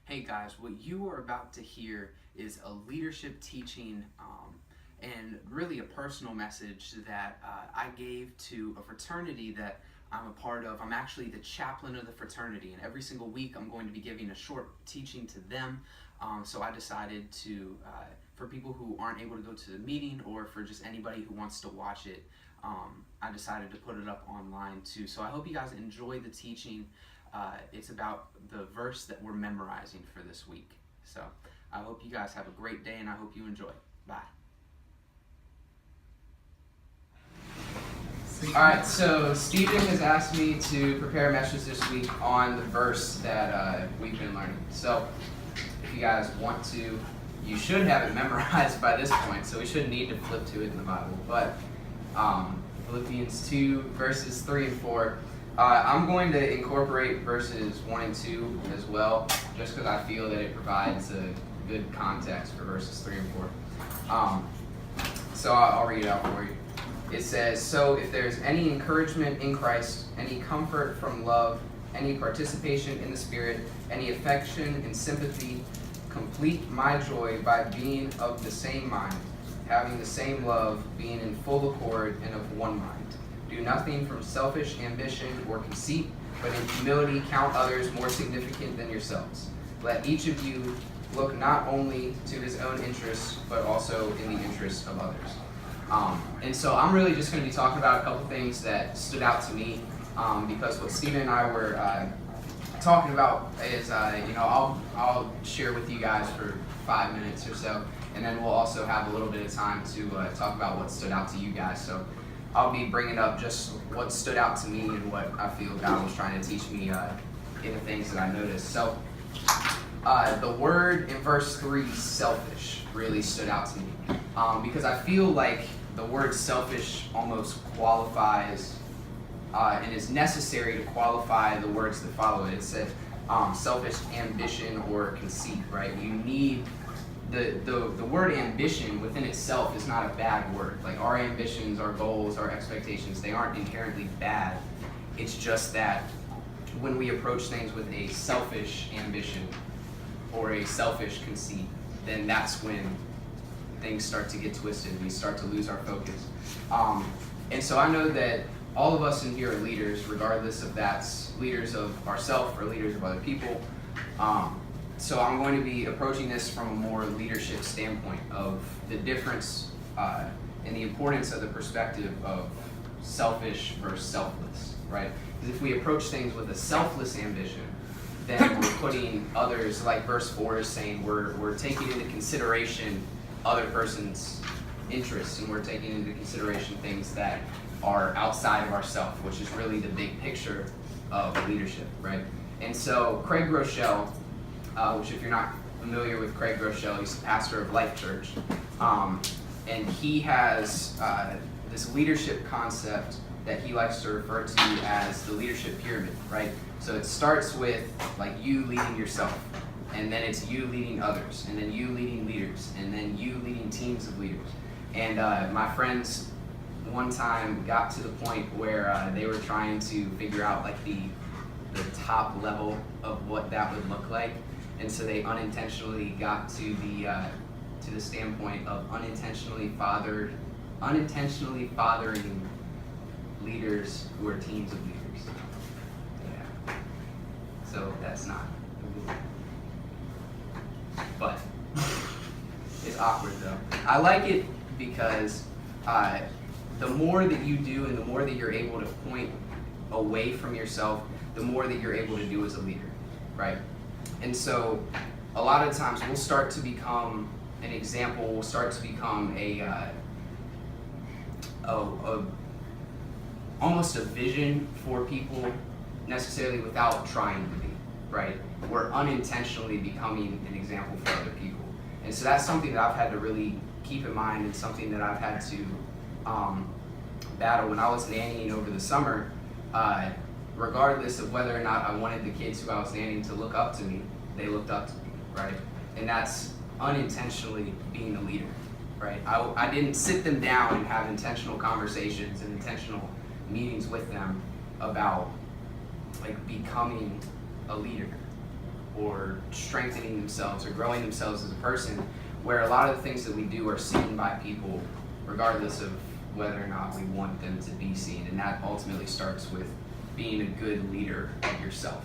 Hey guys, what you are about to hear is a leadership teaching and really a personal message that I gave to a fraternity that I'm a part of. I'm actually the chaplain of the fraternity, and every single week I'm going to be giving a short teaching to them. So I decided to, for people who aren't able to go to the meeting or for just anybody who wants to watch it, I decided to put it up online too. So I hope you guys enjoy the teaching. It's about the verse that we're memorizing for this week. So I hope you guys have a great day and I hope you enjoy. Bye. Alright, so Stephen has asked me to prepare a message this week on the verse that we've been learning. So if you guys want to, you should have it memorized by this point, so we shouldn't need to flip to it in the Bible. But Philippians 2, verses 3 and 4. I'm going to incorporate verses 1 and 2 as well, just because I feel that it provides a good context for verses 3 and 4. So I'll read it out for you. It says, "So if there's any encouragement in Christ, any comfort from love, any participation in the Spirit, any affection and sympathy, complete my joy by being of the same mind, having the same love, being in full accord and of one mind. Do nothing from selfish ambition or conceit, but in humility count others more significant than yourselves. Let each of you look not only to his own interests, but also in the interests of others." And so I'm really just going to be talking about a couple things that stood out to me, because what Stephen and I were talking about is, I'll share with you guys for 5 minutes or so, and then we'll also have a little bit of time to talk about what stood out to you guys. So I'll be bringing up just what stood out to me and what I feel God was trying to teach me in the things that I noticed. So the word in verse 3, selfish, really stood out to me, because I feel like the word selfish almost qualifies and is necessary to qualify the words that follow it. It said selfish ambition or conceit, right? You need the word ambition within itself is not a bad word. Like, our ambitions, our goals, our expectations, they aren't inherently bad. It's just that when we approach things with a selfish ambition or a selfish conceit, then that's when things start to get twisted. We start to lose our focus. And so I know that all of us in here are leaders, regardless if that's leaders of ourselves or leaders of other people. So I'm going to be approaching this from a more leadership standpoint of the difference and the importance of the perspective of selfish versus selfless, right? Because if we approach things with a selfless ambition, then we're putting others, like verse 4 is saying, we're taking into consideration other person's interests, and we're taking into consideration things that are outside of ourselves, which is really the big picture of leadership, right? And so Craig Groeschel, which if you're not familiar with Craig Groeschel, he's the pastor of Life Church, and he has this leadership concept that he likes to refer to as the leadership pyramid, right? So it starts with like you leading yourself, and then it's you leading others, and then you leading leaders, and then you leading teams of leaders. And my friends one time got to the point where they were trying to figure out like the top level of what that would look like, and so they unintentionally got to the standpoint of unintentionally fathering leaders who are teams of leaders. Yeah. So that's not good. But it's awkward though. I like it because the more that you do and the more that you're able to point away from yourself, the more that you're able to do as a leader, right? And so a lot of times we'll start to become an example, we'll start to become almost a vision for people necessarily without trying to be, right? We're unintentionally becoming an example for other people. And so that's something that I've had to really keep in mind, and something that I've had to battle when I was nannying over the summer. Regardless of whether or not I wanted the kids who I was nannying to look up to me, they looked up to me, right? And that's unintentionally being a leader, right? I didn't sit them down and have intentional conversations and intentional meetings with them about like becoming a leader. or strengthening themselves or growing themselves as a person, where a lot of the things that we do are seen by people regardless of whether or not we want them to be seen. And that ultimately starts with being a good leader of yourself,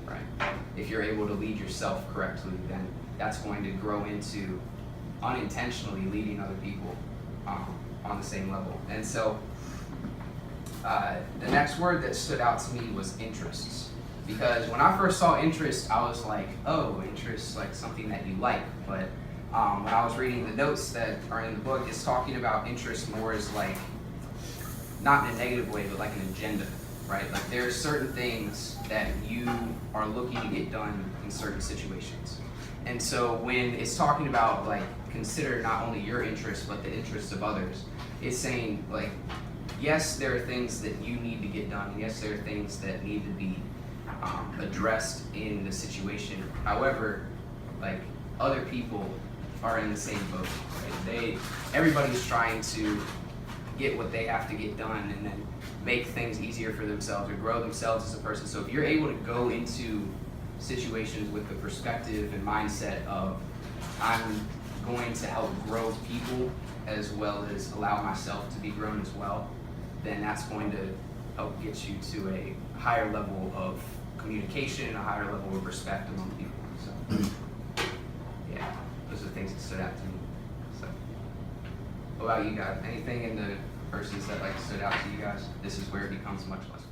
right? If you're able to lead yourself correctly, then that's going to grow into unintentionally leading other people on the same level. And so the next word that stood out to me was interests. Because when I first saw interest, I was like, oh, interest, like something that you like. But when I was reading the notes that are in the book, it's talking about interest more as like, not in a negative way, but like an agenda, right? Like there are certain things that you are looking to get done in certain situations. And so when it's talking about like, consider not only your interests, but the interests of others, it's saying like, yes, there are things that you need to get done. And yes, there are things that need to be addressed in the situation. However, like other people are in the same boat, right? Everybody's trying to get what they have to get done and then make things easier for themselves or grow themselves as a person. So if you're able to go into situations with the perspective and mindset of I'm going to help grow people as well as allow myself to be grown as well, then that's going to help get you to a higher level of communication, a higher level of respect among people. So yeah, those are things that stood out to me. So what about you guys? Anything in the verses that like stood out to you guys? This is where it becomes much less